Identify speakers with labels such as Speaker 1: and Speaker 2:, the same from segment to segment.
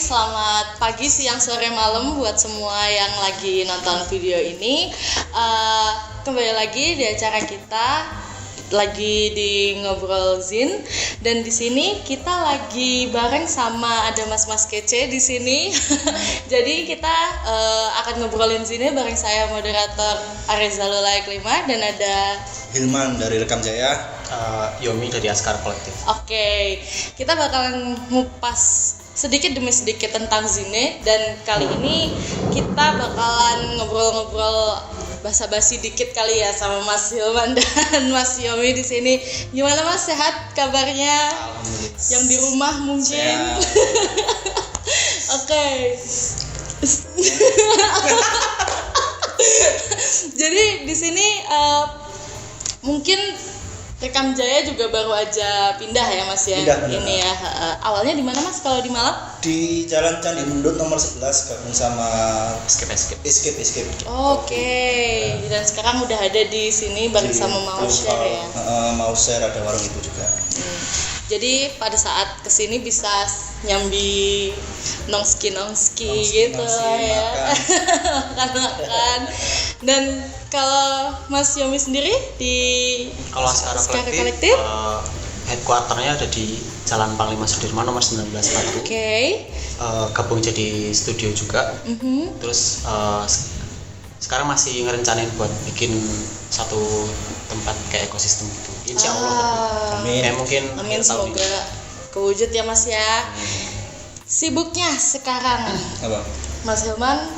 Speaker 1: selamat pagi, siang, sore, malam buat semua yang lagi nonton video ini. Kembali lagi di acara kita, lagi di Ngobrol Zin, dan di sini kita lagi bareng sama ada mas-mas kece di sini. Jadi kita akan ngobrolin Zinnya bareng saya moderator Areza Lulaik 5 dan ada
Speaker 2: Hilman dari Rekam Jaya,
Speaker 3: Yomi dari Askar Kolektif.
Speaker 1: Oke, kita bakalan ngupas sedikit demi sedikit tentang Zine, dan kali ini kita bakalan ngobrol-ngobrol basa-basi dikit kali ya sama Mas Hilman dan Mas Yomi di sini. Gimana Mas, sehat kabarnya? Yang di rumah mungkin. Oke. Jadi di sini mungkin Rekam Jaya juga baru aja pindah ya Mas ya.
Speaker 2: Pindah.
Speaker 1: Ini ya. Awalnya di mana Mas kalau di Malang?
Speaker 2: di Jalan Candi Mundut nomor 11 gabung sama Escape.
Speaker 1: Oke. Dan sekarang udah ada di sini bareng sama Mauser ya.
Speaker 2: Mauser ada warung itu juga.
Speaker 1: Jadi pada saat kesini bisa nyambi nongski gitu ya. Makan. Dan kalau Mas Yomi sendiri di
Speaker 3: Kalau Askar Kolektif, headquarternya ada di Jalan Panglima Sudirman nomor 19 Batu.
Speaker 1: Oke.
Speaker 3: Gabung jadi studio juga. Terus sekarang masih ngerencanain buat bikin satu tempat kayak ekosistem gitu. Insya Allah.
Speaker 2: Amin.
Speaker 3: Kayak mungkin
Speaker 1: Amin,
Speaker 3: tahun
Speaker 1: semoga
Speaker 3: ini.
Speaker 1: kewujud ya Mas ya. Sibuknya sekarang
Speaker 2: Apa?
Speaker 1: Mas Hilman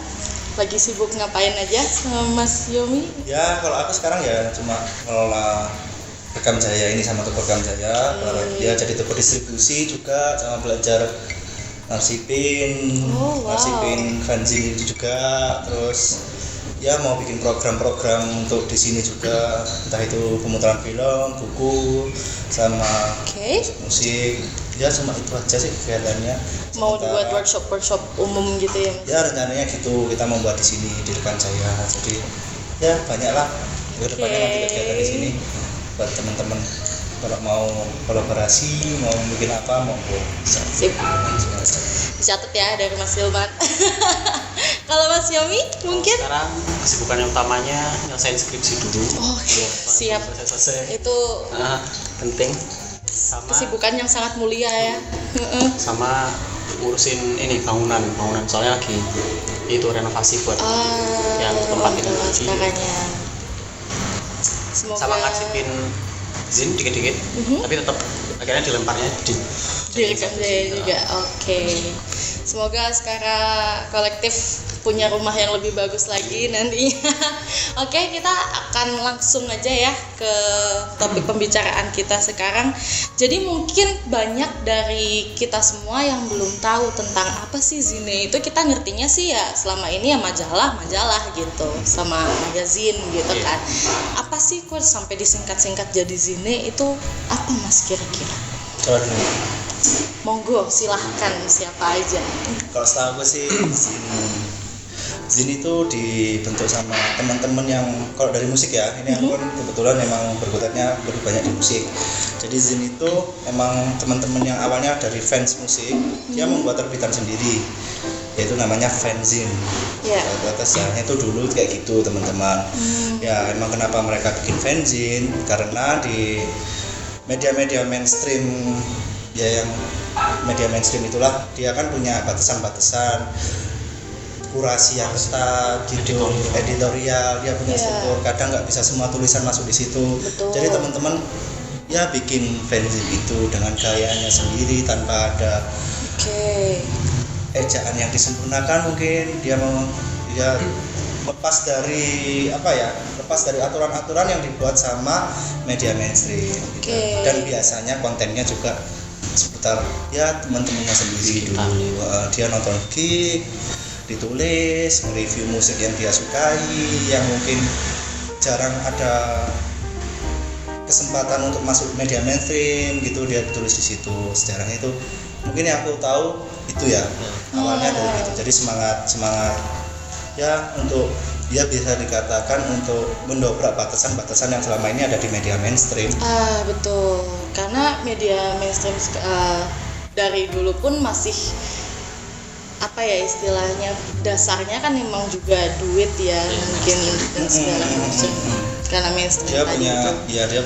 Speaker 1: lagi sibuk ngapain aja sama Mas Yomi?
Speaker 2: Ya kalau aku sekarang ya cuma ngelola Rekam Jaya ini sama toko Rekam Jaya. Dia jadi toko distribusi juga, sama belajar narsipin, narsipin fanzine itu juga. Terus ya mau bikin program-program untuk di sini juga, entah itu pemutaran film, buku, sama musik. Ya cuma itu aja sih kegiatannya.
Speaker 1: Mau dibuat workshop umum gitu ya Mas?
Speaker 2: Ya rencananya gitu, kita mau buat di sini di Rekam Jaya. Jadi ya banyak lah ke depannya nanti kegiatan di sini buat teman-teman kalau mau kolaborasi, mau bikin apa, mau
Speaker 1: Sip. Dicatat ya dari Mas Hilman. Kalau Mas Yomi mungkin?
Speaker 3: Sekarang kesibukan yang utamanya nyelesain skripsi dulu.
Speaker 1: Oh, siap.
Speaker 3: Selesai.
Speaker 1: Itu
Speaker 3: Penting. Sama
Speaker 1: kesibukan yang sangat mulia ya.
Speaker 3: sama ngurusin ini bangunan soalnya lagi itu renovasi buat yang tempat ini
Speaker 1: sekarangnya. Semoga
Speaker 3: sama ngarsipin zin dikit-dikit tapi tetap akhirnya dilemparnya di
Speaker 1: Rekam Jaya juga. Oke. Semoga sekarang kolektif punya rumah yang lebih bagus lagi nantinya. Oke, kita akan langsung aja ya ke topik pembicaraan kita sekarang. Jadi mungkin banyak dari kita semua yang belum tahu tentang apa sih Zine itu. Kita ngertinya sih ya selama ini ya majalah gitu, sama magazin gitu kan. Apa sih kok sampai disingkat-singkat jadi Zine itu apa Mas kira-kira?
Speaker 2: Coba dulu.
Speaker 1: Monggo silahkan siapa aja.
Speaker 2: Kalau setahu aku sih Zin itu dibentuk sama teman-teman yang kalau dari musik ya, ini aku kan kebetulan memang berkutatnya lebih banyak di musik. Jadi Zin itu emang teman-teman yang awalnya dari fans musik, dia membuat terbitan sendiri, yaitu namanya fanzine. Atasnya itu dulu kayak gitu teman-teman. Ya emang kenapa mereka bikin fanzine, karena di media-media mainstream ya, yang media mainstream itulah dia kan punya batasan-batasan kurasi yang ketat gitu, editorial dia punya struktur, kadang nggak bisa semua tulisan masuk di situ.
Speaker 1: Betul.
Speaker 2: Jadi teman-teman ya bikin fanzine itu dengan gayanya sendiri tanpa ada ejaan yang disempurnakan. Mungkin dia mau lepas dari aturan-aturan yang dibuat sama media mainstream gitu. Dan biasanya kontennya juga seputar ya teman-temannya sendiri dulu. Dia nonton gig, ditulis, review musik yang dia sukai, yang mungkin jarang ada kesempatan untuk masuk media mainstream gitu, dia ditulis di situ. Sejarahnya itu mungkin yang aku tahu itu ya awalnya dari itu. Jadi semangat ya untuk dia bisa dikatakan untuk mendobrak batasan-batasan yang selama ini ada di media mainstream.
Speaker 1: Betul, karena media mainstream dari dulu pun masih apa ya istilahnya, dasarnya kan memang juga duit ya, mungkin dan segala macam karena mainstream
Speaker 2: dia
Speaker 1: tadi
Speaker 2: punya
Speaker 1: itu.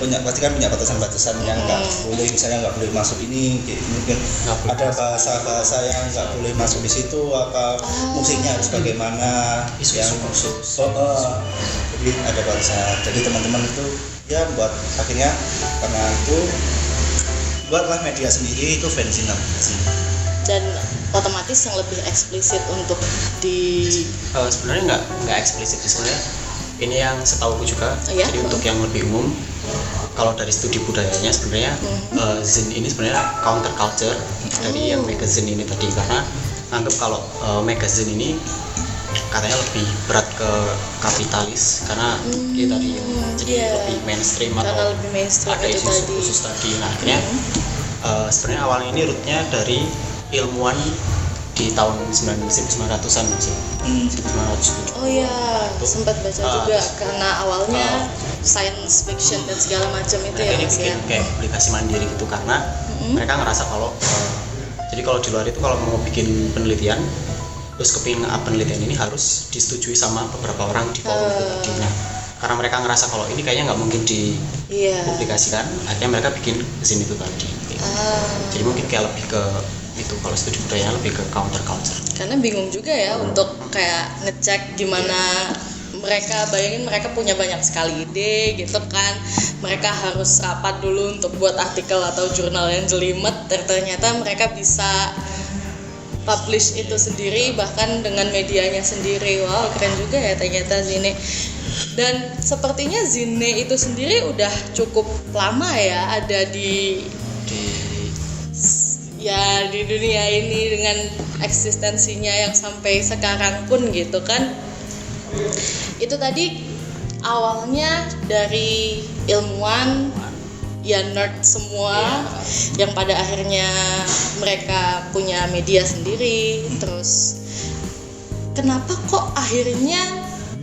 Speaker 2: dia pasti kan punya batasan-batasan yang nggak boleh, misalnya nggak boleh masuk ini kayak mungkin ada bahasa-bahasa yang nggak boleh masuk di situ, apa musiknya harus bagaimana yang khusus. Jadi ada batasan. Jadi teman-teman itu ya buat akhirnya karena itu buatlah media sendiri itu fanzine
Speaker 1: Dan otomatis yang lebih eksplisit untuk di
Speaker 3: sebenarnya nggak eksplisit sih sebenarnya. Ini yang setahuku juga.
Speaker 1: Iya?
Speaker 3: Jadi untuk yang lebih umum, kalau dari studi budayanya sebenarnya zine ini sebenarnya counter culture dari yang magazine ini tadi, karena anggap kalau magazine ini katanya lebih berat ke kapitalis karena dia tadi jadi lebih mainstream
Speaker 1: karena
Speaker 3: atau
Speaker 1: lebih mainstream
Speaker 3: ada
Speaker 1: itu
Speaker 3: isu
Speaker 1: tadi.
Speaker 3: khusus tadi. Nah akhirnya sebenarnya awalnya ini rootnya dari ilmuwan di tahun 1900-an sih. 1970.
Speaker 1: Oh ya, sempat baca juga karena awalnya science fiction dan segala macam itu ya
Speaker 3: ini
Speaker 1: Mas ya.
Speaker 3: bikin kayak publikasi mandiri gitu karena mereka ngerasa kalau jadi kalau di luar itu kalau mau bikin penelitian terus kepingin penelitian ini harus disetujui sama beberapa orang di forum itu tadi. Nah, karena mereka ngerasa kalau ini kayaknya nggak mungkin dipublikasikan, akhirnya mereka bikin zine itu tadi. Jadi mungkin kayak lebih ke itu, kalau studi budaya lebih ke counter culture.
Speaker 1: Karena bingung juga ya untuk kayak ngecek gimana mereka, bayangin mereka punya banyak sekali ide gitu kan, mereka harus rapat dulu untuk buat artikel atau jurnal yang jelimet, ternyata mereka bisa publish itu sendiri bahkan dengan medianya sendiri. Wow, keren juga ya ternyata zine. Dan sepertinya zine itu sendiri udah cukup lama ya ada di dunia ini dengan eksistensinya yang sampai sekarang pun gitu kan. Itu tadi awalnya dari ilmuwan ya, nerd semua yang pada akhirnya mereka punya media sendiri. Terus kenapa kok akhirnya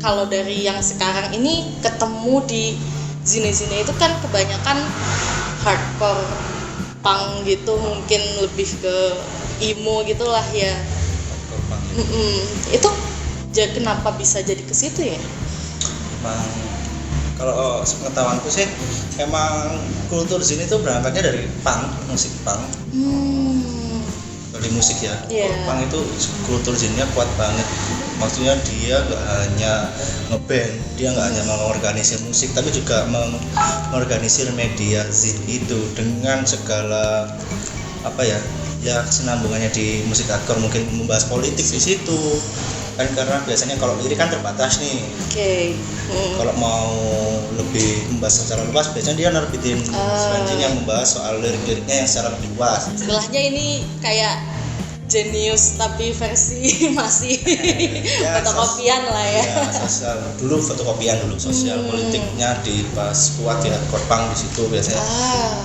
Speaker 1: kalau dari yang sekarang ini ketemu di zine-zine itu kan kebanyakan hardcore punk gitu, mungkin lebih ke emo gitulah ya. Itu kenapa bisa jadi ke situ ya?
Speaker 2: Emang kalau sepengetahuanku sih emang kultur zine itu berangkatnya dari punk, musik punk. Dari musik ya. Kalau punk itu kultur zine-nya kuat banget. Maksudnya dia nggak hanya ngeband, dia nggak hanya mengorganisir musik, tapi juga mengorganisir media zine itu dengan segala apa ya kesinambungannya di musik hardcore, mungkin membahas politik di situ kan, karena biasanya kalau lirik kan terbatas nih. Kalau mau lebih membahas secara luas, biasanya dia nerbitin fanzine yang membahas soal lirik-liriknya yang secara lebih luas.
Speaker 1: Istilahnya ini kayak Genius tapi versi masih fotokopian lah ya.
Speaker 2: Sosial dulu, fotokopian dulu, sosial politiknya dibahas kuat di hardcore punk di situ biasanya.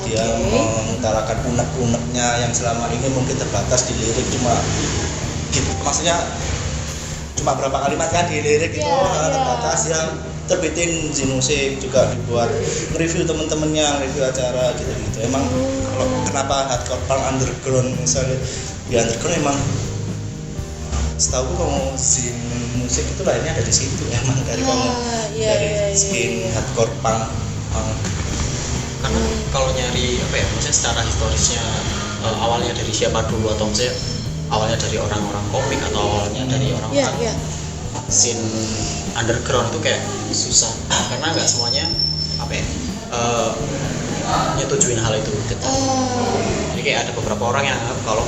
Speaker 2: Dia mengutarakan unek-uneknya yang selama ini mungkin terbatas di lirik, cuma gitu, maksudnya cuma berapa kalimat kan di lirik itu terbatas. Yang terbitin zine musik juga dibuat review temen-temennya, review acara gitu. Emang kalau kenapa hardcore punk underground misalnya di underground, emang setahu kalau zine musik itu lahirnya dari situ, emang dari dari skin hardcore punk.
Speaker 3: Karena kalau nyari apa ya, maksudnya secara historisnya awalnya dari siapa dulu, atau maksudnya awalnya dari orang-orang komik atau awalnya dari orang-orang scene underground itu kayak susah karena nggak semuanya apa ya nyetujuin hal itu gitu. Jadi kayak ada beberapa orang yang anggap kalau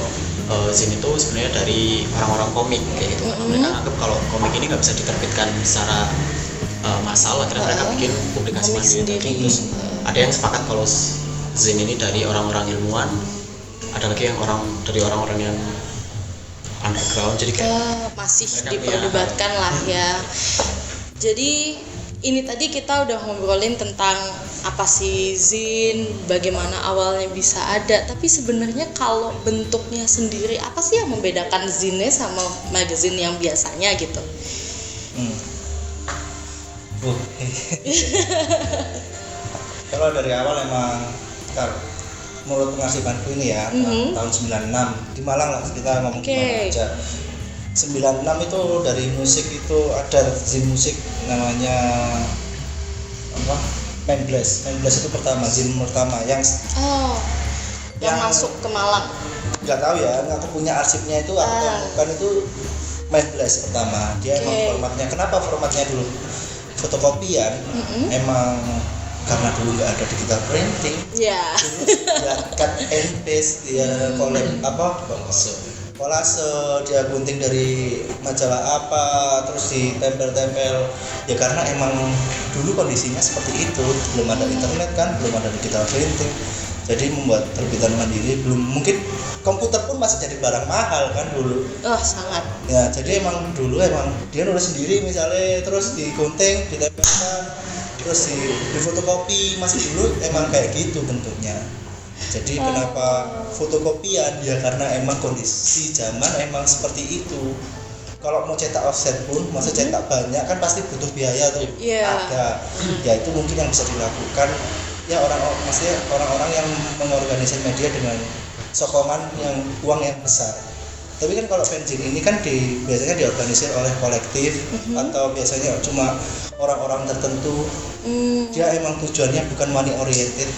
Speaker 3: zine itu sebenarnya dari orang-orang komik kayak gitu. Mereka anggap kalau komik ini nggak bisa diterbitkan secara massal, akhirnya mereka bikin publikasi mandiri. Terus ada yang sepakat kalau zine ini dari orang-orang ilmuwan, ada lagi yang dari orang-orang yang underground, jadi kayak
Speaker 1: masih diperdebatkan lah ya. Jadi ini tadi kita udah ngobrolin tentang apa sih zine, bagaimana awalnya bisa ada, tapi sebenarnya kalau bentuknya sendiri apa sih yang membedakan zine sama magazine yang biasanya gitu?
Speaker 2: Kalau dari awal emang menurut pengasihanku ini ya, tahun 96 di Malang lah, kita ngomong Malang aja. 96 itu dari musik itu ada zin musik namanya apa? Memblaze itu pertama, zin pertama yang
Speaker 1: yang masuk ke Malang.
Speaker 2: Nggak tahu ya, aku punya arsipnya itu aku temukan itu Memblaze pertama. Dia emang formatnya, kenapa formatnya dulu fotokopian? Emang karena dulu nggak ada digital printing. Terus ya cut and paste, dia kolase, dia gunting dari majalah apa, terus ditempel-tempel. Ya karena emang dulu kondisinya seperti itu, belum ada internet kan, belum ada digital printing. Jadi membuat terbitan mandiri, belum mungkin komputer pun masih jadi barang mahal kan dulu.
Speaker 1: Sangat.
Speaker 2: Ya, jadi emang dulu dia nulis sendiri misalnya, terus digunting, ditempelkan, terus di fotokopi, masih dulu emang kayak gitu bentuknya. Jadi kenapa fotokopian? Ya karena emang kondisi zaman emang seperti itu. Kalau mau cetak offset pun, masa cetak banyak kan pasti butuh biaya tuh. Ada. Ya itu mungkin yang bisa dilakukan ya orang-orang yang mengorganisir media dengan sokongan yang uang yang besar. Tapi kan kalau fanzine ini kan biasanya diorganisir oleh kolektif atau biasanya cuma orang-orang tertentu. Dia emang tujuannya bukan money oriented.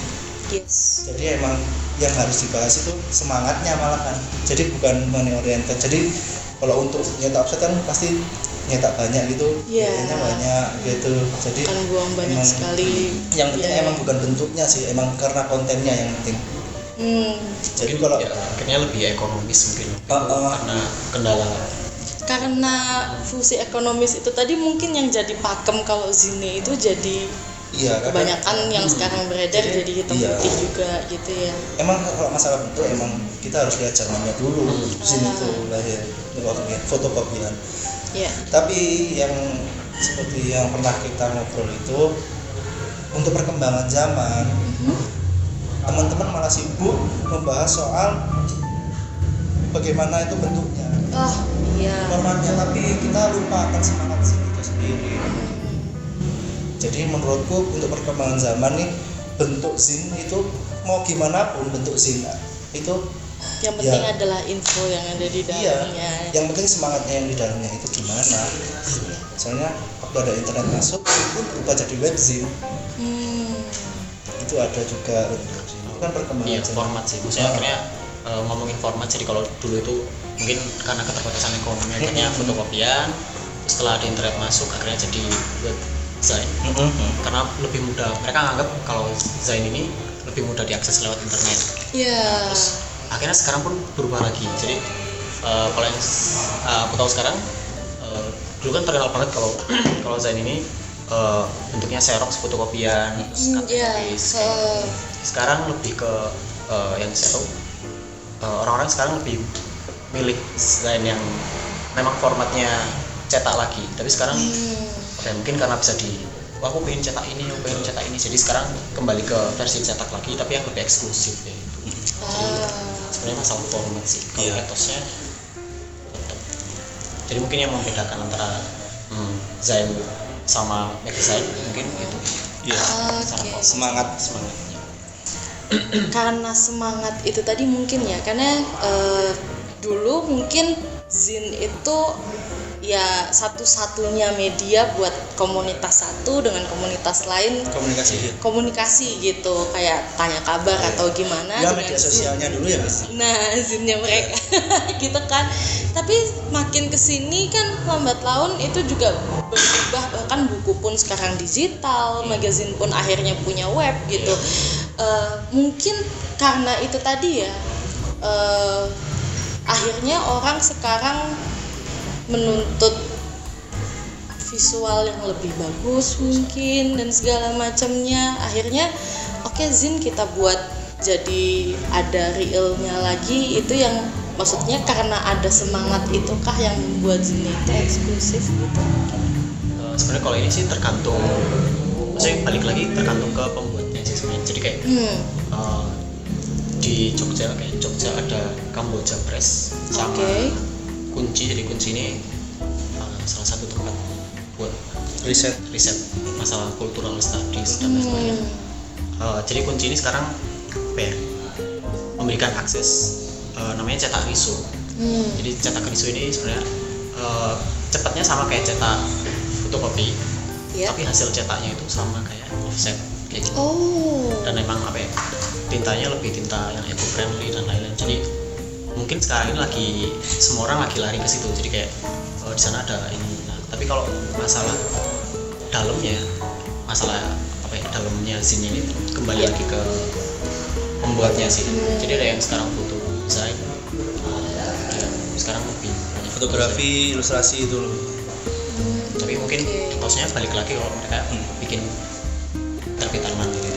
Speaker 2: Jadi emang yang harus dibahas itu semangatnya malahan. Jadi bukan money oriented. Jadi kalau untuk nyetak offset kan pasti nyetak banyak gitu, biayanya banyak gitu. Jadi
Speaker 1: kan buang banyak sekali.
Speaker 2: Yang penting emang bukan bentuknya sih, emang karena kontennya yang penting.
Speaker 3: Jadi kalau akhirnya lebih ekonomis mungkin karena kendala.
Speaker 1: Karena fungsi ekonomis itu tadi mungkin yang jadi pakem kalau zine itu jadi kebanyakan yang sekarang beredar jadi hitam putih juga gitu ya.
Speaker 2: Emang kalau masalah bentuk emang kita harus lihat zamannya dulu. Zine itu lahir fotokopian. Tapi yang seperti yang pernah kita ngobrol itu untuk perkembangan zaman, teman-teman malah sibuk membahas soal bagaimana itu bentuknya, formatnya, tapi kita lupa akan semangat zine itu sendiri. Jadi menurutku untuk perkembangan zaman nih, bentuk zine itu mau gimana pun bentuk zine itu
Speaker 1: yang penting adalah info yang ada di dalamnya.
Speaker 2: Yang penting semangatnya yang di dalamnya itu gimana. Soalnya waktu ada internet masuk itu berubah jadi webzine. Itu ada juga itu kan perkembangan
Speaker 3: format sih. Maksudnya akhirnya ngomongin format, jadi kalau dulu itu mungkin karena keterbatasan ekonomi akhirnya fotokopian, setelah ada internet masuk akhirnya jadi webzine. Karena lebih mudah, mereka anggap kalau Zain ini lebih mudah diakses lewat internet. Terus akhirnya sekarang pun berubah lagi. Jadi kalau yang aku tahu sekarang, dulu kan terkenal banget kalau Zain ini bentuknya xerox, fotokopian, cut and paste. Sekarang lebih ke yang saya tahu, orang-orang sekarang lebih milih Zain yang memang formatnya cetak lagi. Tapi sekarang mungkin karena bisa aku pengen cetak ini, jadi sekarang kembali ke versi cetak lagi tapi yang lebih eksklusif ya. Jadi sebenarnya masalah format sih. Kalau etosnya tetap. Jadi mungkin yang membedakan antara Zain sama Magazine mungkin itu.
Speaker 2: Semangatnya.
Speaker 1: Karena semangat itu tadi mungkin ya, karena dulu mungkin zine itu ya satu-satunya media buat komunitas satu dengan komunitas lain komunikasi gitu, kayak tanya kabar atau gimana.
Speaker 2: Media sosialnya dulu ya Mas.
Speaker 1: Nah, zinnya mereka gitu kan. Tapi makin kesini kan lambat laun itu juga berubah, bahkan buku pun sekarang digital, magazine pun akhirnya punya web gitu. Mungkin karena itu tadi ya, akhirnya orang sekarang menuntut visual yang lebih bagus mungkin dan segala macamnya. Akhirnya zine kita buat jadi ada realnya lagi. Itu yang maksudnya karena ada semangat itukah yang membuat zine itu eksklusif gitu.
Speaker 3: Sebenarnya kalau ini sih tergantung, maksudnya balik lagi tergantung ke pembuatnya sih sebenarnya. Jadi kayak di Jogja ada Kamboja Press sama Kunci. Jadi Kunci ini salah satu tempat buat riset masalah cultural studies dan lain sebagainya. Jadi Kunci ini sekarang memberikan akses namanya cetak riso. Jadi cetak riso ini sebenarnya cepatnya sama kayak cetak fotokopi,
Speaker 1: Ya.
Speaker 3: tapi hasil cetaknya itu sama kayak offset kayak gitu.
Speaker 1: Oh.
Speaker 3: Dan memang apa ya, tintanya lebih tinta yang eco friendly dan lain-lain. Jadi mungkin sekarang ini lagi semua orang lagi lari ke situ, jadi kayak di sana ada ini. Nah, tapi kalau masalah dalamnya, masalah apa ya, dalamnya zin ini kembali lagi ke pembuatnya sih. Jadi ada yang sekarang foto desain, yang sekarang lebih banyak
Speaker 2: Fotografi, ilustrasi itu loh.
Speaker 3: tapi mungkin
Speaker 1: Oke.
Speaker 3: tosnya balik lagi kalau mereka bikin terbitan mandiri.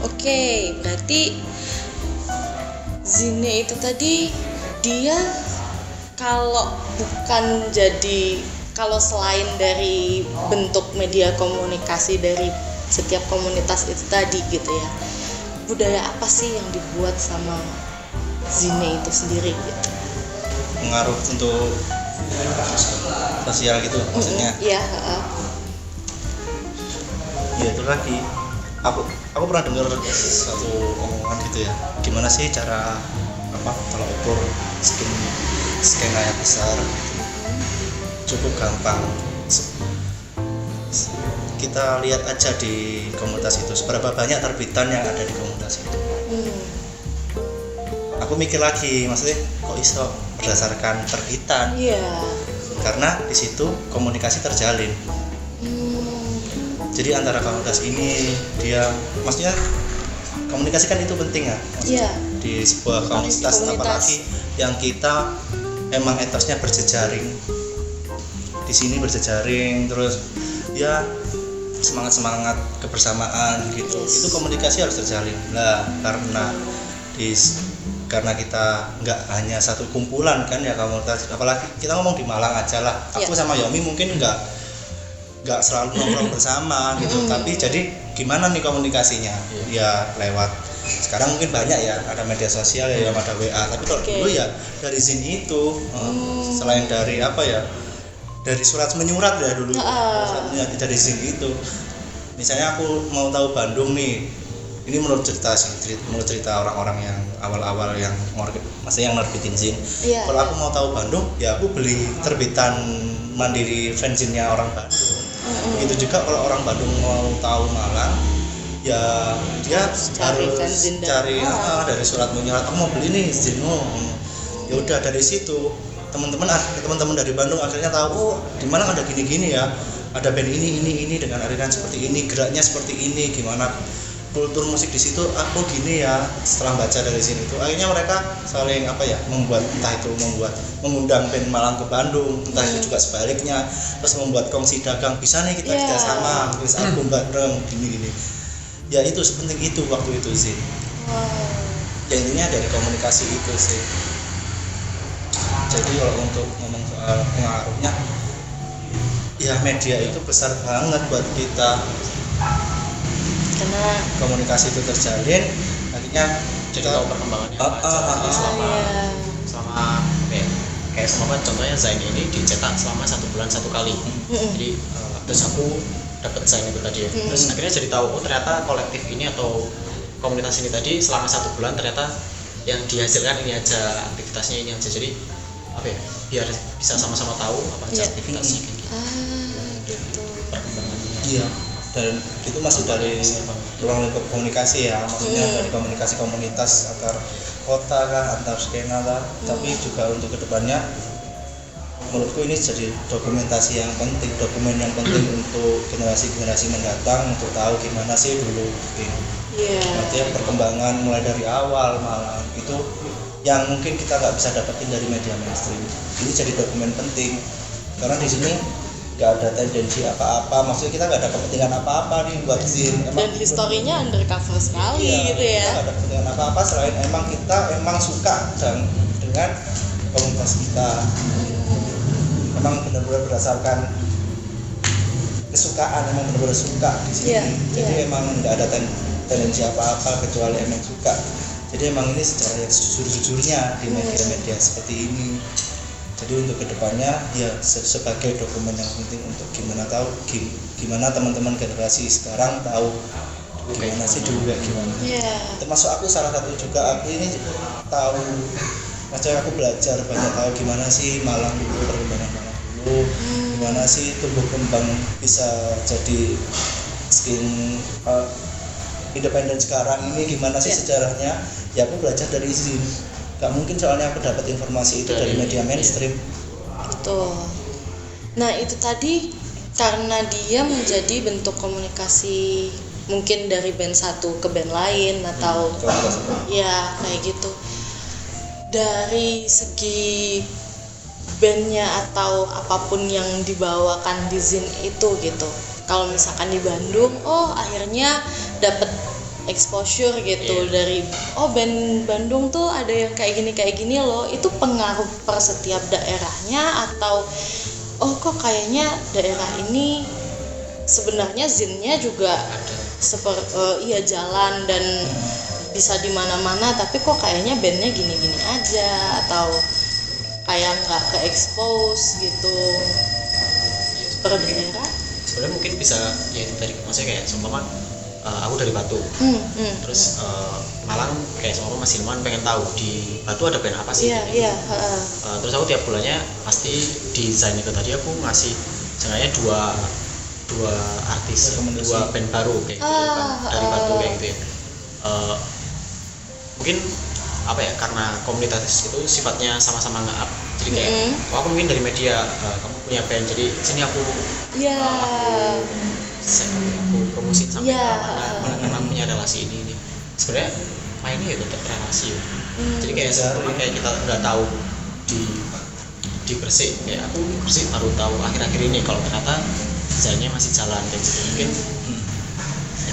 Speaker 1: Oke, berarti zine itu tadi dia kalau bukan jadi, kalau selain dari bentuk media komunikasi dari setiap komunitas itu tadi gitu ya, budaya apa sih yang dibuat sama zine itu sendiri gitu?
Speaker 2: Pengaruh untuk sosial gitu maksudnya.
Speaker 1: Iya.
Speaker 2: Ya itu lagi. Aku pernah dengar satu omongan gitu ya. Gimana sih cara apa kalau ukur skena yang besar gitu. Cukup gampang. Kita lihat aja di komunitas itu seberapa banyak terbitan yang ada di komunitas itu. Aku mikir lagi, maksudnya kok iso berdasarkan terbitan?
Speaker 1: Iya.
Speaker 2: Karena di situ komunikasi terjalin. Jadi antara komunitas ini dia, maksudnya komunikasi kan itu penting ya.
Speaker 1: Iya.
Speaker 2: Di sebuah komunitas, apalagi yang kita emang etosnya berjejaring. Di sini berjejaring terus ya semangat kebersamaan gitu.
Speaker 1: Yes.
Speaker 2: Itu komunikasi harus terjalin. Nah, karena kita nggak hanya satu kumpulan kan ya komunitas, apalagi kita ngomong di Malang aja lah. Aku sama Yomi mungkin nggak selalu nongkrong bersama gitu, tapi jadi gimana nih komunikasinya? Ya lewat, sekarang mungkin banyak ya, ada media sosial ya, ada WA, tapi kalau dulu ya dari sini itu selain dari apa ya, dari surat menyurat ya dulu. Surat menyurat dari sini itu, misalnya aku mau tahu Bandung nih, ini menurut cerita orang-orang yang awal-awal yang maksudnya yang nerbitin zin. Kalau aku mau tahu Bandung ya aku beli terbitan mandiri fanzine-nya orang Bandung. Begitu juga kalau orang Bandung mau tahu Malang ya dia harus cari dari surat menyurat, aku mau beli nih zinmu. Ya udah dari situ teman-teman dari Bandung akhirnya tahu, oh di Malang ada gini-gini ya, ada band ini dengan aliran seperti ini, geraknya seperti ini, gimana kultur musik di situ, aku gini ya. Setelah baca dari sini itu akhirnya mereka saling membuat, entah itu mengundang band Malang ke Bandung, entah itu juga sebaliknya, terus membuat kongsi dagang, bisa nih kita kerjasama tulis album bareng gini ya. Itu sepenting itu waktu itu sih. Ya intinya dari komunikasi itu sih. Jadi kalau untuk ngomong soal pengaruhnya ya media itu besar banget buat kita, karena komunikasi itu terjalin, akhirnya
Speaker 3: Jadi tahu perkembangannya apa aja. Selama kayak sama contohnya Zain ini dicetak selama 1 bulan 1 kali. Jadi terus aku dapat Zain itu tadi ya. Terus akhirnya jadi tahu, oh ternyata kolektif ini atau komunitas ini tadi selama 1 bulan ternyata yang dihasilkan ini aja, aktivitasnya ini aja. Jadi biar bisa sama-sama tahu apa aja aktivitasnya kayak gitu.
Speaker 1: Gitu.
Speaker 3: Perkembangannya.
Speaker 2: Iya. Dan itu masih dari ruang lingkup komunikasi ya, maksudnya dari komunikasi komunitas antar kota kan, antar skena lah, tapi juga untuk kedepannya menurutku ini jadi dokumentasi yang penting, dokumen yang penting untuk generasi-generasi mendatang, untuk tahu gimana sih dulu ini. Artinya perkembangan mulai dari awal malah itu yang mungkin kita nggak bisa dapetin dari media mainstream. Ini jadi dokumen penting karena di sini nggak ada tendensi apa-apa, maksudnya kita nggak ada kepentingan apa-apa nih buat zin.
Speaker 1: Dan historinya undercover sekali gitu ya.
Speaker 2: Kita nggak ada kepentingan apa-apa selain kita suka dengan komunitas kita. Memang benar-benar berdasarkan kesukaan, emang benar-benar suka di sini. Jadi emang nggak ada tendensi apa-apa kecuali emang suka. Jadi emang ini secara yang jujur-jujurnya di media-media seperti ini. Jadi untuk kedepannya ya sebagai dokumen yang penting untuk gimana teman-teman generasi sekarang tahu gimana sih dulu kayak gimana. Termasuk aku salah satu juga, aku ini tahu maksudnya aku belajar banyak tahu gimana sih Malang dulu, perkembangan Malang dulu, gimana sih tumbuh kembang bisa jadi independen sekarang ini, gimana sih sejarahnya. Ya aku belajar dari sini, gak mungkin soalnya aku dapat informasi itu dari media mainstream.
Speaker 1: Betul. Nah itu tadi karena dia menjadi bentuk komunikasi mungkin dari band satu ke band lain atau ya kayak gitu. Dari segi bandnya atau apapun yang dibawakan di Zin itu gitu. Kalau misalkan di Bandung, akhirnya dapet exposure gitu dari band Bandung tuh ada yang kayak gini loh. Itu pengaruh per setiap daerahnya atau kok kayaknya daerah ini sebenarnya Zinnya juga jalan dan bisa di mana-mana, tapi kok kayaknya bandnya gini-gini aja atau kayak nggak ke expose gitu per daerah.
Speaker 3: Sebenarnya mungkin bisa ya itu tadi, maksudnya kayak seumpama aku dari Batu, terus Malang kayak seumpama Mas Hilman pengen tahu di Batu ada band apa sih? Terus aku tiap bulannya pasti di desain itu tadi aku ngasih sebenarnya dua artis, dua band baru kayak gitu dari Batu kayak gitu ya. Mungkin apa ya, karena komunitas itu sifatnya sama-sama nge-up, jadi kayak aku mungkin dari media kamu punya band, jadi sini aku promosi sampai mana karena punya relasi ini sebenarnya mainnya ya tetap relasi ya. Jadi kayak kayak kita nggak tahu di Gresik, kayak aku Gresik baru tahu akhir-akhir ini kalau ternyata desainnya masih jalan kayak gitu.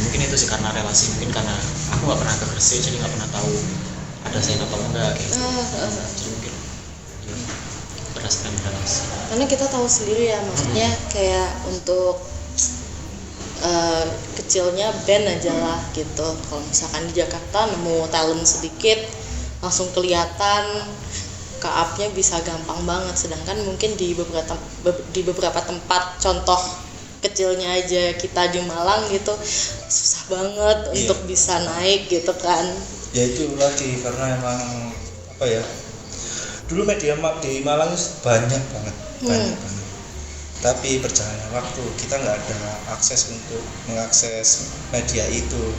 Speaker 3: Mungkin itu sih karena relasi, mungkin karena aku nggak pernah ke Gresik jadi nggak pernah tahu ada saya atau enggak kayak gitu. Jadi mungkin berdasarkan relasi.
Speaker 1: Karena kita tahu sendiri ya, maksudnya kayak untuk kecilnya band aja lah gitu. Kalau misalkan di Jakarta nemu talent sedikit langsung kelihatan, ke-up-nya bisa gampang banget. Sedangkan mungkin di beberapa tempat, contoh kecilnya aja kita di Malang gitu, susah banget untuk bisa naik gitu kan.
Speaker 2: Ya itu lagi karena emang apa ya, dulu media di Malang banyak banget. Tapi berjalannya waktu kita nggak ada akses untuk mengakses media itu,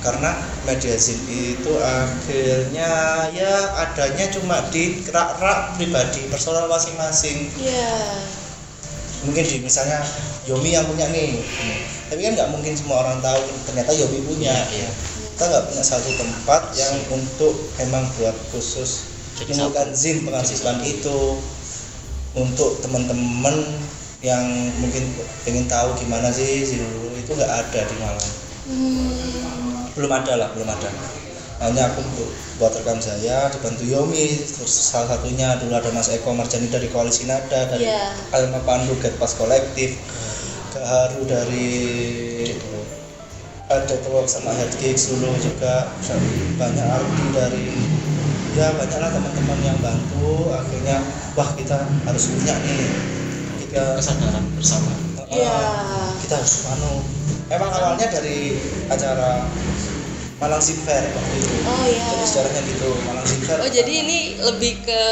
Speaker 2: karena media Zin itu akhirnya ya adanya cuma di rak-rak pribadi personal masing-masing. Mungkin di misalnya Yomi yang punya nih, tapi kan nggak mungkin semua orang tahu ternyata Yomi punya. Kita nggak punya satu tempat yang untuk emang buat khusus menggunakan Zin pengarsipaan itu untuk teman-teman yang mungkin pengen tahu gimana sih Zin dulu, itu nggak ada di Malang. Belum ada. Hanya aku buat rekam saya dibantu Yomi, terus salah satunya dulu ada Mas Eko Marjani dari Koalisi Nada, dari Alma Pandu Get Pas Kolektif, Kak Haru dari ada Talk sama Head Gigs dulu juga, banyak Ardi dari banyaklah teman-teman yang bantu. Akhirnya kita harus punya nih, kita
Speaker 3: kesadaran bersama.
Speaker 2: Kita harus emang awalnya dari acara Malang Zin Fair waktu itu. Jadi sejarahnya gitu, Malang Zin Fair.
Speaker 1: Jadi ini lebih ke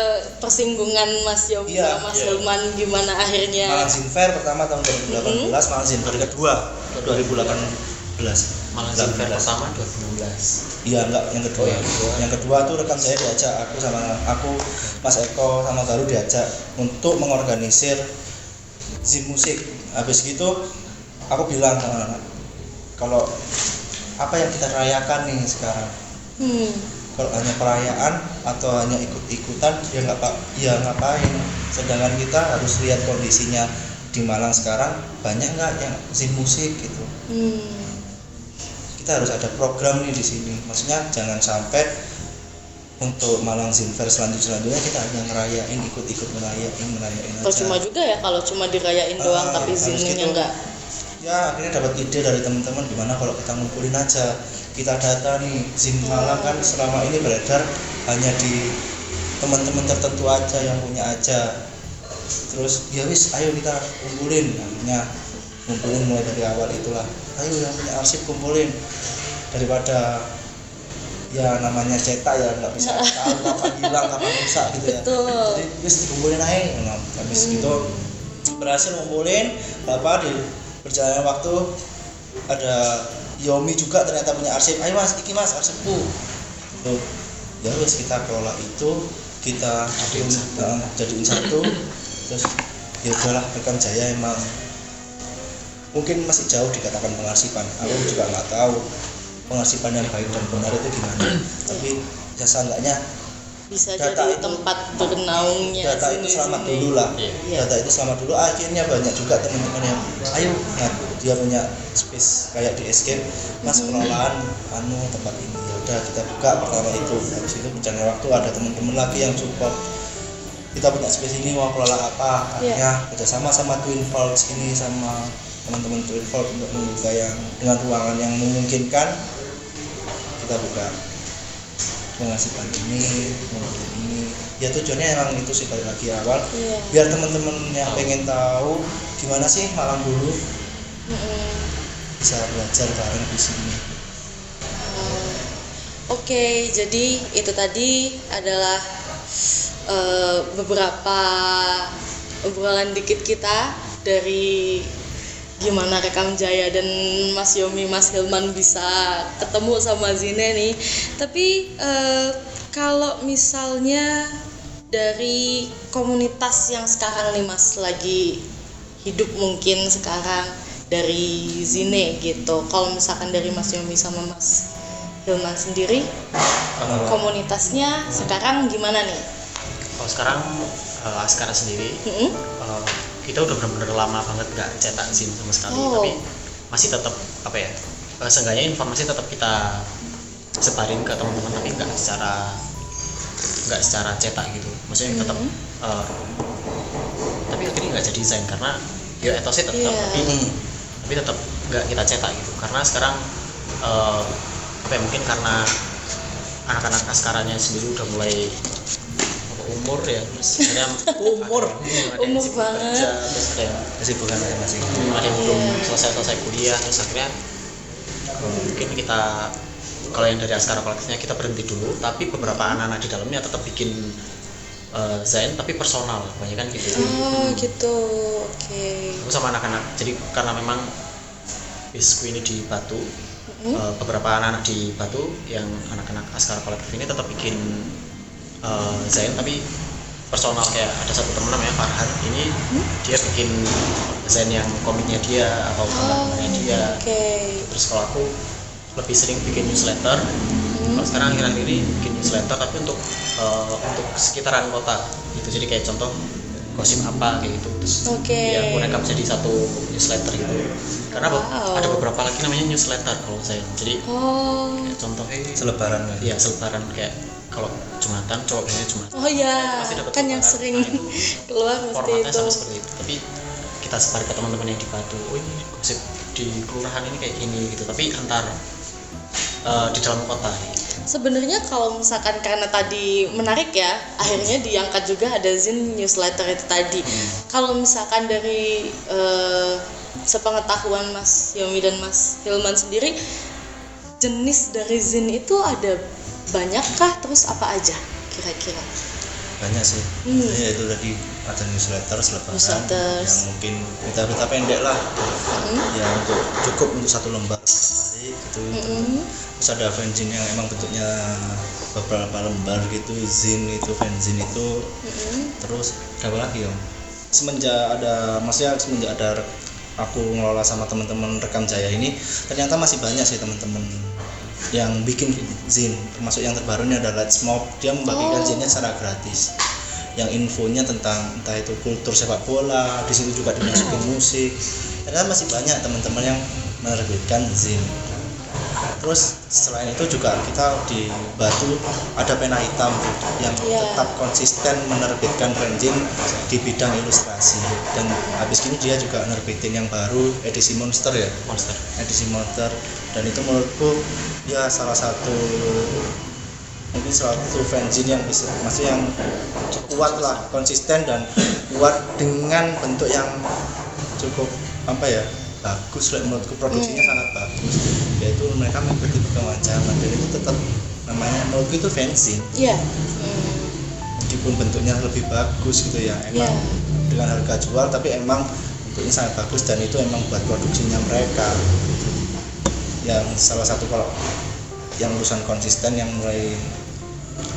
Speaker 1: persinggungan Mas Yomi sama Mas Hilman gimana akhirnya.
Speaker 2: Malang Zin Fair pertama tahun 2018, Malang Zin Fair kedua 2018.
Speaker 3: Malang Zin Fair pertama 2016.
Speaker 2: Iya enggak, yang kedua. Yang kedua tuh rekan saya diajak, aku Mas Eko sama Garu diajak untuk mengorganisir Zin musik. Habis gitu aku bilang sama anak, kalau apa yang kita rayakan nih sekarang, kalau hanya perayaan atau hanya ikut-ikutan ya ngapain. Sedangkan kita harus lihat kondisinya di Malang sekarang, banyak nggak yang Zin musik gitu. Kita harus ada program nih di sini, maksudnya jangan sampai untuk Malang Zin Fair selanjutnya kita hanya ngerayain, ikut-ikut ngerayain aja.
Speaker 1: Percuma juga ya kalau cuma dirayain doang tapi Zinnya enggak.
Speaker 2: Ya akhirnya dapat ide dari teman-teman, gimana kalau kita ngumpulin aja, kita data nih Zin Malang kan selama ini beredar hanya di teman-teman tertentu aja yang punya aja. Terus ayo kita kumpulin, akhirnya kumpulin mulai dari awal itulah, ayo yang punya arsip kumpulin, daripada ya namanya cetak ya nggak bisa tahu kapan hilang kapan rusak gitu ya.
Speaker 1: Betul.
Speaker 2: Jadi terus dikumpulin aja, nah, habis gitu berhasil ngumpulin. Bapak di perjalanan waktu ada Yomi juga ternyata punya arsip. Ayo mas, iki mas arsipku. Tuh, ya wes kita kelola itu, kita jadiin satu. Terus ya udahlah, Rekam Jaya emang mungkin masih jauh dikatakan pengarsipan. Aku juga nggak tahu pengarsipan yang baik dan benar itu gimana. Tapi ya seenggaknya
Speaker 1: Bisa
Speaker 2: data
Speaker 1: jadi
Speaker 2: itu,
Speaker 1: tempat bernaungnya
Speaker 2: data itu selamat dulu lah.
Speaker 1: Iya.
Speaker 2: Data itu selamat dulu. Akhirnya banyak juga teman-teman yang ayo, nah, dia punya space kayak di Escape, mas pengelolaan tempat ini. Ya udah kita buka pertama itu. Habis itu berjalan waktu ada teman-teman lagi yang support. Kita punya space ini mau kelola apa? Akhirnya kerjasama sama Twin Falls ini, sama teman-teman Twin Falls untuk membuka yang dengan ruangan yang memungkinkan. Kita buka pengarsipan ini, mungkin ini. Ya tujuannya emang itu sih, balik lagi awal. Biar teman-teman yang pengen tahu gimana sih Malang dulu bisa belajar bareng di sini.
Speaker 1: Oke, jadi itu tadi adalah beberapa obrolan dikit kita dari gimana Rekam Jaya dan Mas Yomi, Mas Hilman bisa ketemu sama Zine nih. Tapi kalau misalnya dari komunitas yang sekarang nih Mas lagi hidup mungkin sekarang dari Zine gitu. Kalau misalkan dari Mas Yomi sama Mas Hilman sendiri, komunitasnya sekarang gimana nih?
Speaker 3: Kalau sekarang Askara sendiri, kita udah benar-benar lama banget nggak cetak zin sama sekali, tapi masih tetap apa ya? Seenggaknya informasi tetap kita sebarin ke teman-teman, tapi nggak secara cetak gitu. Maksudnya tetap, tapi akhirnya nggak jadi desain karena ya etosnya tetap, tapi tetap nggak kita cetak gitu. Karena sekarang apa ya, mungkin karena anak-anak Askaranya sendiri udah mulai umur ya, terus ada
Speaker 1: umur banget,
Speaker 3: kerja, terus ada yang
Speaker 2: Kesibukan masing-masing.
Speaker 3: ada yang belum selesai kuliah, terus akhirnya mungkin kita, kalau yang dari Askara kolektifnya kita berhenti dulu, tapi beberapa anak-anak di dalamnya tetap bikin Zain tapi personal, banyak kan gitu.
Speaker 1: Gitu, oke.
Speaker 3: Aku sama anak-anak, jadi karena memang bisku ini di Batu, beberapa anak-anak di Batu yang anak-anak Askara kolektif ini tetap bikin Zain tapi personal. Kayak ada satu temen namanya Farhan, ini dia bikin Zain yang komiknya dia atau gambarnya dia. Terus kalau aku lebih sering bikin newsletter. Kalau sekarang akhir-akhir ini bikin newsletter tapi untuk sekitaran kota gitu. Jadi kayak contoh gosip apa kayak gitu, terus ya aku rekap jadi satu newsletter gitu. Karena ada beberapa lagi namanya newsletter kalau saya. Jadi kayak contohnya
Speaker 2: Selebaran kan?
Speaker 3: Iya, selebaran kayak kalau Jumatan, cowoknya Jumatan.
Speaker 1: Pasti kan yang sering keluar mesti
Speaker 3: formatnya
Speaker 1: itu.
Speaker 3: sama seperti itu. Tapi kita sebar ke teman-teman yang di Batu. Oh ini gosip di kelurahan ini kayak gini gitu. Tapi antar di dalam kota.
Speaker 1: Sebenarnya kalau misalkan karena tadi menarik ya, akhirnya diangkat juga ada Zin newsletter itu tadi. Kalau misalkan dari sepengetahuan Mas Yomi dan Mas Hilman sendiri, jenis dari Zin itu ada banyakkah? Terus apa aja kira-kira?
Speaker 2: Banyak sih. Ya itu tadi ada newsletter, selebaran yang mungkin berita pendek lah. Ya untuk cukup untuk satu lembar hari gitu. Terus ada fanzine yang emang bentuknya beberapa lembar gitu, zin itu, fanzine itu. Terus ada apa lagi ya? Semenjak ada aku ngelola sama teman-teman Rekam Jaya ini, ternyata masih banyak sih teman-teman yang bikin zin. Termasuk yang terbaru ini ada Let's Mob, dia membagikan zinnya secara gratis. Yang infonya tentang entah itu kultur sepak bola, di situ juga dimasukin musik. Ternyata masih banyak teman-teman yang menerbitkan zin. Terus selain itu juga kita di Batu ada Pena Hitam yang tetap konsisten menerbitkan fanzine di bidang ilustrasi, dan habis ini dia juga nerbitin yang baru edisi Monster ya, edisi Monster, dan itu menurutku ya salah satu fanzine yang bisa masih yang kuat lah, konsisten dan kuat dengan bentuk yang cukup apa ya, bagus lah menurutku, produksinya sangat bagus. Yaitu mereka mengikuti perkembangan zaman dan itu tetap namanya menurutku itu fanzine.
Speaker 1: Iya.
Speaker 2: Meskipun bentuknya lebih bagus gitu ya, emang dengan harga jual tapi emang bentuknya sangat bagus dan itu emang buat produksinya mereka gitu. Yang salah satu kalau yang urusan konsisten yang mulai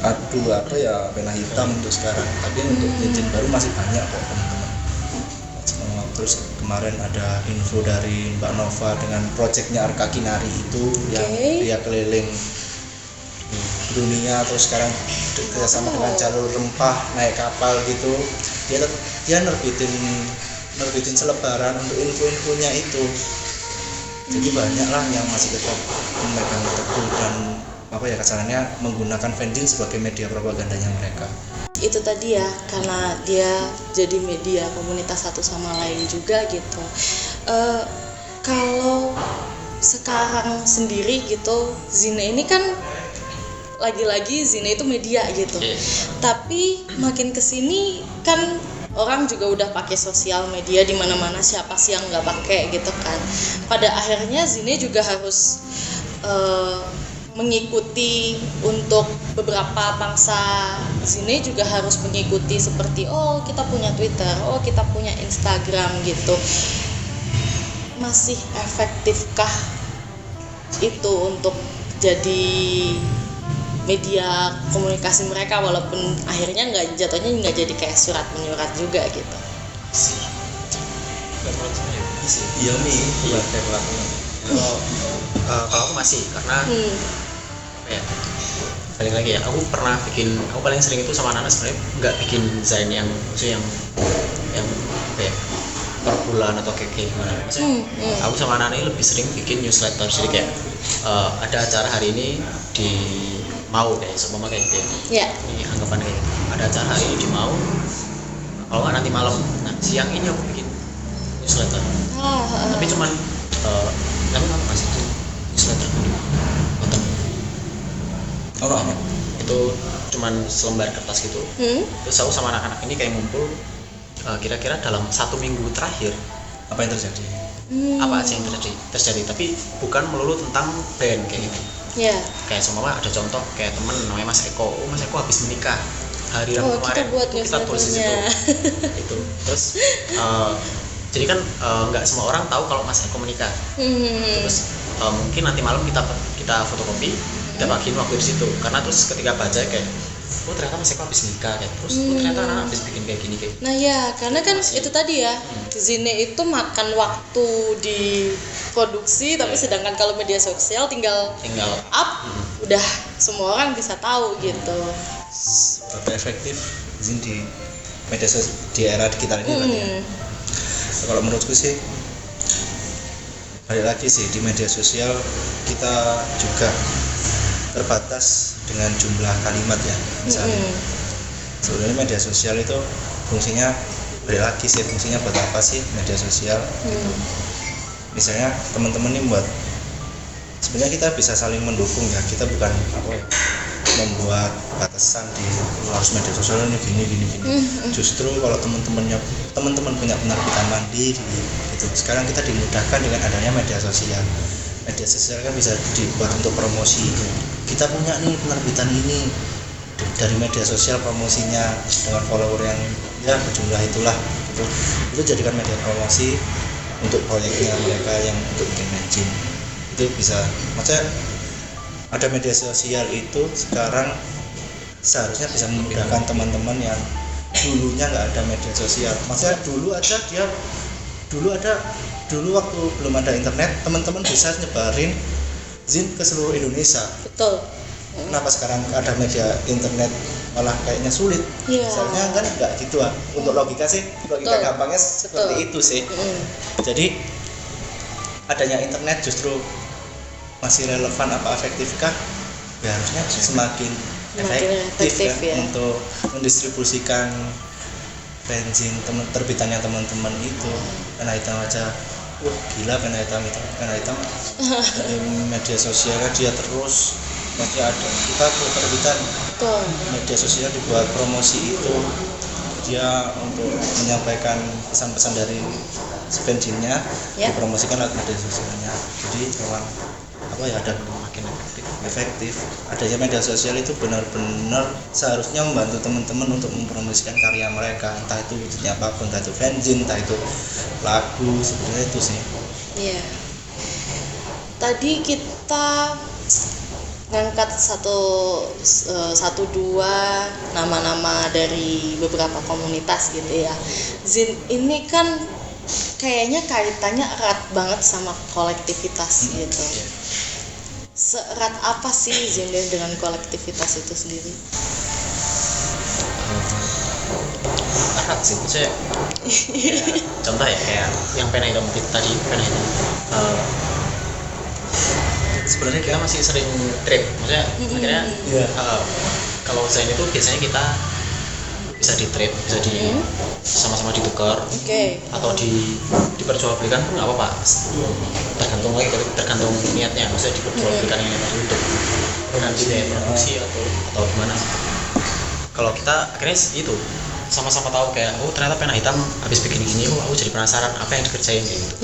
Speaker 2: apa ya pena hitam untuk sekarang, tapi untuk fanzine baru masih banyak kok teman-teman. Terus kemarin ada info dari Mbak Nova dengan proyeknya Arka Kinari itu yang dia keliling dunia, terus sekarang kerjasama dengan jalur rempah naik kapal gitu, dia nerbitin selebaran untuk info-infonya itu. Jadi banyak lah yang masih tetap memegang teguh dan apa ya kasarannya menggunakan fanzine sebagai media propagandanya mereka.
Speaker 1: Itu tadi ya, karena dia jadi media komunitas satu sama lain juga gitu. Kalau sekarang sendiri gitu, zine ini kan lagi-lagi zine itu media gitu. Tapi makin kesini kan orang juga udah pakai sosial media di mana-mana, siapa sih yang nggak pakai gitu kan. Pada akhirnya zine juga harus mengikuti, untuk beberapa pangsa zine juga harus mengikuti seperti kita punya Twitter, kita punya Instagram gitu. Masih efektifkah itu untuk jadi media komunikasi mereka, walaupun akhirnya jatuhnya nggak jadi kayak surat menyurat juga gitu?
Speaker 2: Iya nih,
Speaker 3: kalau aku masih, karena apa ya, balik lagi ya, aku paling sering itu sama anak sebenarnya nggak bikin desain yang maksudnya yang apa ya, per bulan atau kayak gimana. Maksudnya aku sama anak ini lebih sering bikin newsletter, jadi kayak ada acara hari ini di Mau kayak seumpama kayak gitu ya. Ini anggapan kayak gitu. Ada acara hari ini di Mau, kalau nggak nanti malam, nah siang ini aku bikin newsletter. Tapi cuman kamu kasih tuh newsletter itu cuman selembar kertas gitu. Terus aku sama anak-anak ini kayak ngumpul, kira-kira dalam 1 minggu terakhir
Speaker 2: apa yang terjadi?
Speaker 3: Apa aja yang terjadi, tapi bukan melulu tentang band kayak gitu. Kayak seumpama ada contoh kayak temen namanya Mas Eko. Mas Eko habis menikah hari Rabu kemarin, kita tulis di situ. Itu terus jadi kan nggak semua orang tahu kalau Mas Eko menikah. Terus mungkin nanti malam kita fotokopi, kita bagiin waktu di situ, karena terus ketika baca kayak ternyata Mas Eko habis nikah kayak, terus ternyata anak habis bikin kayak gini kayak.
Speaker 1: Nah ya, karena kan itu tadi ya, zine itu makan waktu di produksi, tapi sedangkan kalau media sosial tinggal up, udah semua orang bisa tahu gitu.
Speaker 2: Seberapa efektif zine di media sosial di era digital ini berarti ya? Kalau menurutku sih balik lagi sih, di media sosial kita juga terbatas dengan jumlah kalimat ya. Misalnya sebenarnya media sosial itu fungsinya, balik lagi sih, fungsinya buat apa sih media sosial gitu. Misalnya teman-teman ini buat, sebenarnya kita bisa saling mendukung ya, kita bukan membuat batasan di harus media sosial ini gini. Justru kalau teman-teman punya penerbitan mandiri gitu, sekarang kita dimudahkan dengan adanya media sosial. Media sosial kan bisa dibuat untuk promosi gitu. Kita punya nih penerbitan ini, dari media sosial promosinya dengan follower yang ya berjumlah itulah gitu. Itu jadikan media promosi untuk proyeknya mereka yang untuk bikin magazine. Itu bisa, maksudnya ada media sosial itu sekarang seharusnya bisa memudahkan teman-teman yang dulunya nggak ada media sosial. Maksudnya dulu waktu belum ada internet, teman-teman bisa nyebarin zin ke seluruh Indonesia.
Speaker 1: Betul.
Speaker 2: Kenapa sekarang ada media internet malah kayaknya sulit? Misalnya kan nggak gitu ah. Untuk logika gampangnya seperti itu sih. Jadi adanya internet justru masih relevan apa efektifkah? Ya harusnya semakin efektif ya untuk mendistribusikan fanzine terbitannya teman-teman itu. Pena Hitam aja, gila Pena Hitam dari media sosialnya dia terus masih ada, kita terbitan media sosial dibuat promosi itu, dia untuk menyampaikan pesan-pesan dari fanzine-nya dipromosikan lewat media sosialnya. Jadi memang apa ya, ada
Speaker 3: makin
Speaker 2: efektif. Adanya media sosial itu benar-benar seharusnya membantu teman-teman untuk mempromosikan karya mereka, entah itu wujudnya apapun, entah itu fanzine, entah itu lagu, sebenarnya itu sih.
Speaker 1: Iya. Tadi kita ngangkat satu dua nama-nama dari beberapa komunitas gitu ya. Zin ini kan kayaknya kaitannya erat banget sama kolektivitas gitu. Seerat apa sih Zin dengan kolektivitas itu sendiri?
Speaker 3: erat sih, maksudnya contoh ya kayak yang pena hitam tadi, pena hitam sebenarnya kita masih sering trip, maksudnya akhirnya kalau Zain itu biasanya kita bisa di trip, bisa di sama-sama ditukar, atau diperjualbelikan pun nggak apa-apa, tergantung niatnya, maksudnya diperjualbelikan yang untuk nanti biaya produksi atau gimana. Kalau kita akhirnya itu sama-sama tahu kayak ternyata pena hitam habis bikin gini, aku jadi penasaran apa yang dikerjain kayak gitu.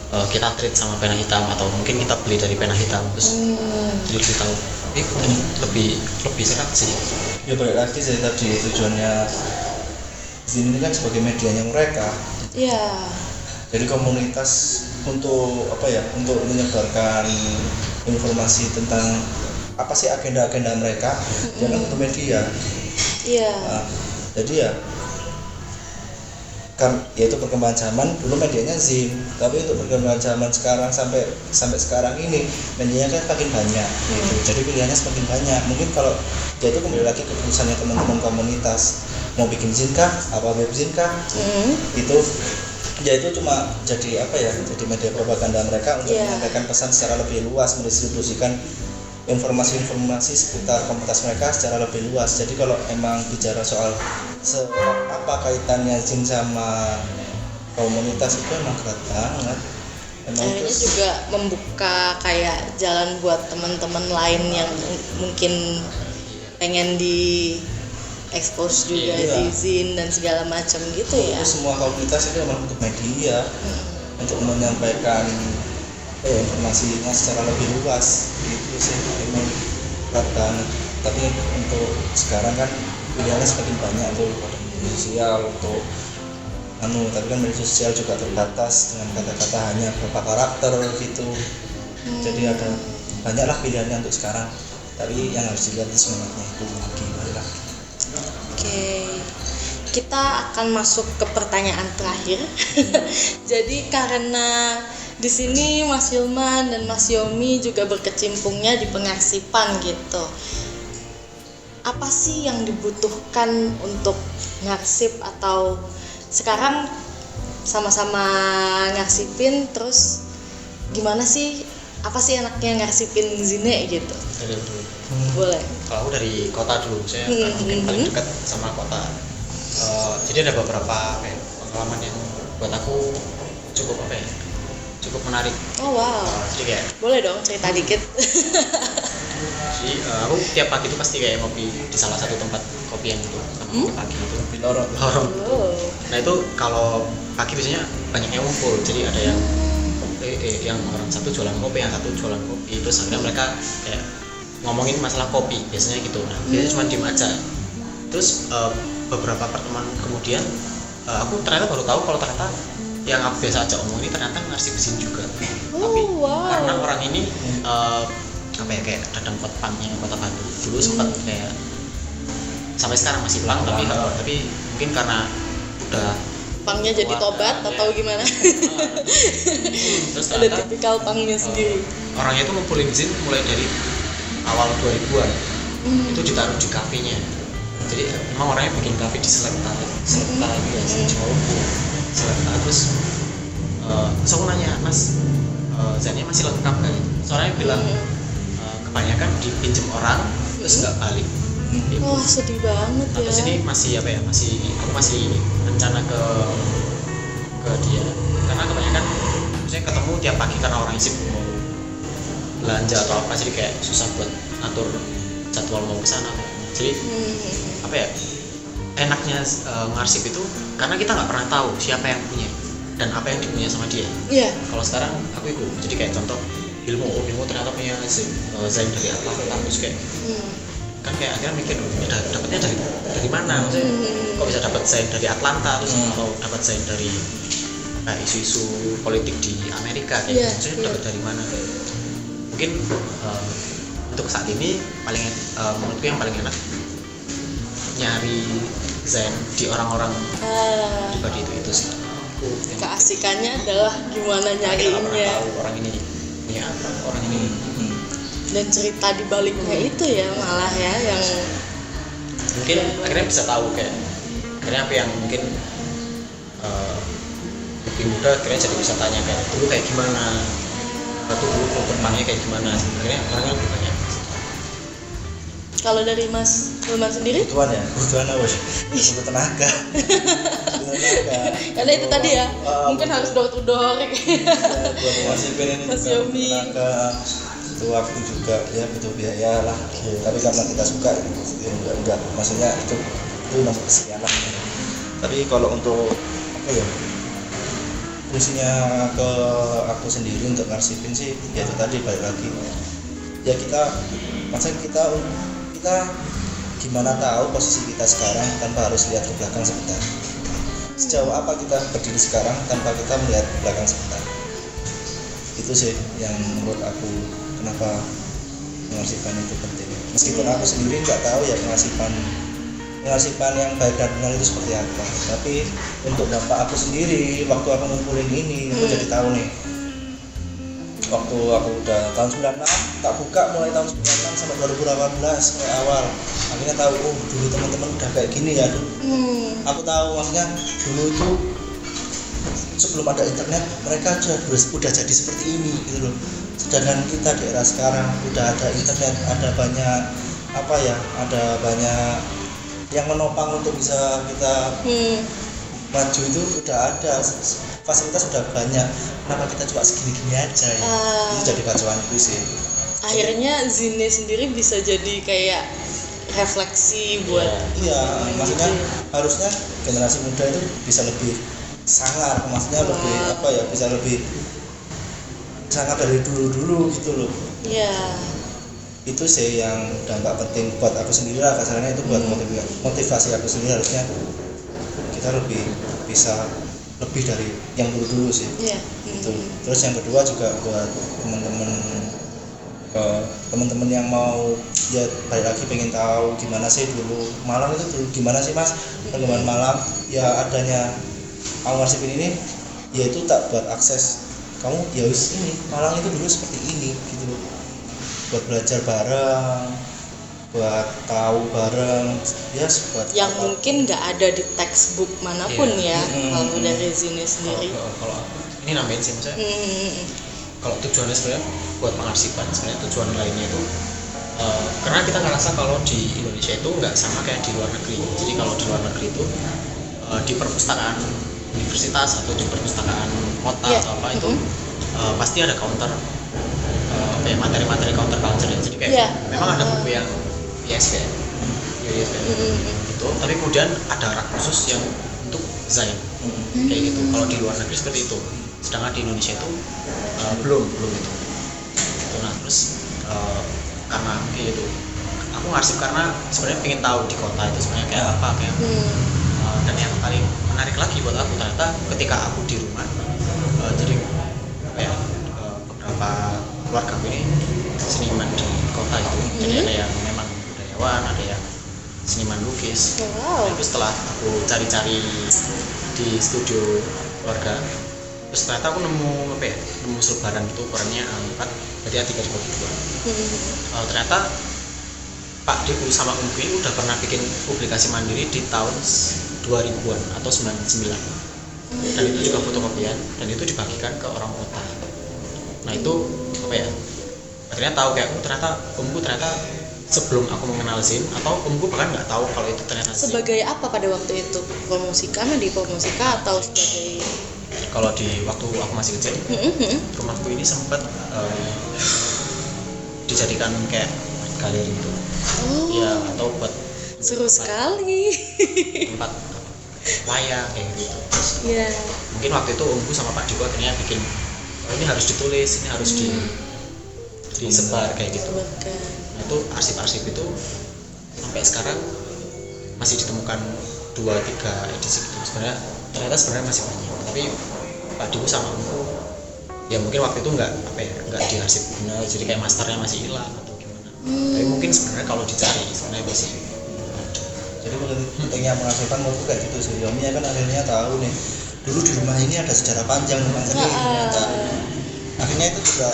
Speaker 3: Kita trade sama pena hitam atau mungkin kita beli dari pena hitam terus jadi lebih tahu, lebih serat sih.
Speaker 2: Ya balik lagi saya tadi, tujuannya Zin ini kan sebagai medianya mereka. Jadi komunitas untuk apa ya, untuk menyebarkan informasi tentang apa sih agenda-agenda mereka, jangan untuk media. Nah, jadi ya kan yaitu perkembangan zaman, dulu medianya Zin, tapi untuk perkembangan zaman sekarang sampai sekarang ini medianya kan makin banyak gitu. Jadi pilihannya semakin banyak. Mungkin kalau ya itu kembali lagi ke keputusannya teman-teman komunitas, mau bikin Zin kah, apa web Zin kah, itu ya itu cuma jadi apa ya, jadi media propaganda mereka untuk menyampaikan pesan secara lebih luas, mendistribusikan informasi-informasi seputar komunitas mereka secara lebih luas. Jadi kalau emang bicara soal apa kaitannya Zin sama komunitas, itu emang berat banget.
Speaker 1: Akhirnya juga membuka kayak jalan buat teman-teman lain yang mungkin pengen di expose juga di Zin dan segala macam gitu ya.
Speaker 2: Semua komunitas itu memang untuk media, untuk menyampaikan informasinya secara lebih luas. Itu sih memang berat banget. Tapi untuk sekarang kan pilihannya semakin banyak tuh, pada media sosial untuk tapi kan media sosial juga terbatas dengan kata-kata hanya beberapa karakter gitu. Jadi ada banyaklah pilihannya untuk sekarang, tapi yang harus dilihat semangatnya itu lagi.
Speaker 1: Kita akan masuk ke pertanyaan terakhir. Jadi karena di sini Mas Hilman dan Mas Yomi juga berkecimpungnya di pengarsipan gitu. Apa sih yang dibutuhkan untuk ngarsip, atau sekarang sama-sama ngarsipin, terus gimana sih, apa sih enaknya ngarsipin Zine gitu? Boleh.
Speaker 3: Kalau aku dari kota dulu, saya mungkin paling dekat sama kota. Jadi ada beberapa pengalaman yang buat aku cukup menarik. Jadi kayak
Speaker 1: boleh dong cerita dikit.
Speaker 3: Jadi aku tiap pagi itu pasti kayak ngopi di salah satu tempat kopi yang itu pagi itu
Speaker 2: di lorong.
Speaker 3: Nah itu kalau pagi biasanya banyak yang ngumpul, jadi ada yang orang satu jualan kopi, yang satu jualan kopi, terus akhirnya mereka kayak ngomongin masalah kopi biasanya gitu. Nah biasanya cuma diem aja. Terus beberapa pertemuan kemudian aku ternyata baru tahu kalau ternyata yang aku biasa aja omong ini ternyata ngarsip di sini juga. Tapi karena orang ini kayak Dadang Petpangnya Kota Batu dulu sempat kayak sampai sekarang masih pelang, tapi mungkin karena udah
Speaker 1: pangnya jadi tobat atau gimana.
Speaker 3: Terus
Speaker 1: ada tipikal pangnya sendiri.
Speaker 3: Orangnya itu ngumpulin Zin mulai dari awal 2000-an. Itu ditaruh di kafenya. Jadi emang orangnya bikin kafe di Selekta itu ya, Selekta. Terus saya nanya, Mas, Zinnya masih lengkap kan? Soalnya bilang kebanyakan dipinjem orang terus nggak balik.
Speaker 1: Wah sedih banget ya.
Speaker 3: Terus ini masih aku masih rencana ke dia, karena kebanyakan saya ketemu tiap pagi karena orang isip mau belanja atau apa, jadi kayak susah buat atur jadwal mau ke sana. Jadi enaknya ngarsip itu karena kita nggak pernah tahu siapa yang punya dan apa yang dipunya sama dia. Kalau sekarang aku ikut, jadi kayak contoh ilmu ternyata punya Zain dari Atlanta, terus kayak kan kayak akhirnya mikir dapatnya dari mana, maksudnya kok bisa dapat Zain dari Atlanta terus atau dapat Zain dari kayak isu-isu politik di Amerika kayak maksudnya dapat dari mana kayak mungkin untuk saat ini paling menurutku yang paling enak nyari Zain di orang-orang pribadi itu sih.
Speaker 1: Keasikannya adalah gimana
Speaker 3: Kita nggak pernah
Speaker 1: nyariinnya
Speaker 3: tahu orang ini punya apa, orang ini
Speaker 1: dan cerita di baliknya itu ya malah ya yang
Speaker 3: mungkin akhirnya bisa tahu kayak akhirnya apa yang mungkin lebih muda akhirnya jadi bisa tanya kayak dulu kayak gimana atau dulu perkembangannya kayak gimana, akhirnya orangnya lebih banyak.
Speaker 1: kalau dari Mas Hilman sendiri
Speaker 2: kebutuhan apa sih? Butuh tenaga.
Speaker 1: karena itu tadi ya mungkin harus door to door
Speaker 2: Buat menghasilkan ini
Speaker 1: Mas
Speaker 2: juga butuh
Speaker 1: Yomi.
Speaker 2: tenaga, butuh waktu juga, ya butuh biaya lah. Tapi karena kita suka, ya enggak. Maksudnya itu nomor sekian lah. Tapi kalau untuk apa ya? Fungsinya ke aku sendiri untuk ngarsipin sih, ya itu tadi balik lagi. Ya kita gimana tahu posisi kita sekarang tanpa harus lihat ke belakang sebentar. Sejauh apa kita berdiri sekarang tanpa kita melihat ke belakang sebentar. Itu sih yang menurut aku kenapa pengarsipan itu penting. Meskipun aku sendiri nggak tahu ya pengarsipan yang baik dan benar itu seperti apa. Tapi untuk dampak aku sendiri waktu aku ngumpulin ini aku jadi tahu nih. Waktu aku udah tahun 96 tak buka mulai tahun 96 sampai 2018 mulai awal akhirnya tahu dulu teman-teman udah kayak gini ya aku tahu maksudnya dulu itu sebelum ada internet mereka udah jadi seperti ini gitu loh, sedangkan kita di era sekarang udah ada internet, ada banyak ada banyak yang menopang untuk bisa kita maju, itu udah ada fasilitas udah banyak, kenapa kita cuma segini-gini aja ya? Itu jadi kacauanku sih.
Speaker 1: Akhirnya Zine sendiri bisa jadi kayak refleksi buat
Speaker 2: iya maksudnya harusnya generasi muda itu bisa lebih sangar, maksudnya lebih bisa lebih sangar dari dulu gitu loh.
Speaker 1: Iya.
Speaker 2: Itu sih yang dampak penting buat aku sendiri lah, kasarnya itu buat motivasi aku sendiri, harusnya kita lebih bisa lebih dari yang dulu sih. Itu terus yang kedua juga buat teman-teman yang mau ya balik lagi pengen tahu gimana sih dulu Malang itu dulu gimana sih Mas perkembangan Malang, ya adanya aku ngarsipin ini yaitu tak buat akses kamu ya wis ini Malang itu dulu seperti ini gitu, buat belajar bareng, buat tahu bareng ya, buat
Speaker 1: yang mungkin nggak ada di textbook manapun ya kalau dari Zine sendiri.
Speaker 3: Kalau ini nambahin sih maksudnya kalau tujuannya sebenarnya buat pengarsipan, sebenarnya tujuan lainnya itu karena kita ngerasa kalau di Indonesia itu nggak sama kayak di luar negeri. Jadi kalau di luar negeri itu di perpustakaan universitas atau di perpustakaan kota atau apa itu pasti ada counter materi-materi counter culture ya. Jadi kayak memang ada buku yang ISBN itu, tapi kemudian ada rak khusus yang untuk Zain kayak gitu. Kalau di luar negeri seperti itu, sedangkan di Indonesia itu belum itu. Nah terus karena gitu aku ngarsip karena sebenarnya pengen tahu di kota itu sebenarnya kayak apa kayak dan yang paling menarik lagi buat aku ternyata ketika aku di rumah jadi beberapa keluarga ini seniman di kota itu, jadi ada yang memang budayawan, ada yang seniman lukis. Itu setelah aku cari-cari di studio keluarga, terus ternyata aku nemu selebaran itu ukurannya A4, berarti A3 dibagi 2. Ternyata Pak Deku sama Umku ini udah pernah bikin publikasi mandiri di tahun 2000-an atau 99, dan itu juga fotokopian dan itu dibagikan ke orang kota. Nah itu akhirnya tahu kayak ternyata Umku ternyata sebelum aku mengenal Zin, atau Umku bahkan nggak tahu kalau itu ternyata Zin.
Speaker 1: Sebagai apa pada waktu itu? Promosikan atau sebagai
Speaker 3: kalau di waktu aku masih kecil, rumahku ini sempat dijadikan kayak galeri gitu. Ya atau buat
Speaker 1: seru sekali.
Speaker 3: tempat wayang kayak gitu. Terus mungkin waktu itu Umku sama Pak Deku akhirnya bikin ini harus ditulis, ini harus disebar kayak gitu.
Speaker 1: Disebarkan.
Speaker 3: Nah, itu arsip-arsip itu sampai sekarang masih ditemukan 2-3 edisi gitu. Ternyata masih banyak, tapi padiku sama omku ya mungkin waktu itu nggak diarsip benar, jadi kayak masternya masih hilang atau gimana. Tapi mungkin sebenarnya kalau dicari sebenarnya masih ada.
Speaker 2: Jadi pentingnya mengarsipkan menurutku kayak gitu sih. Yomi kan akhirnya tahu nih, dulu di rumah ini ada sejarah panjang tentang seni ternyata. Akhirnya itu juga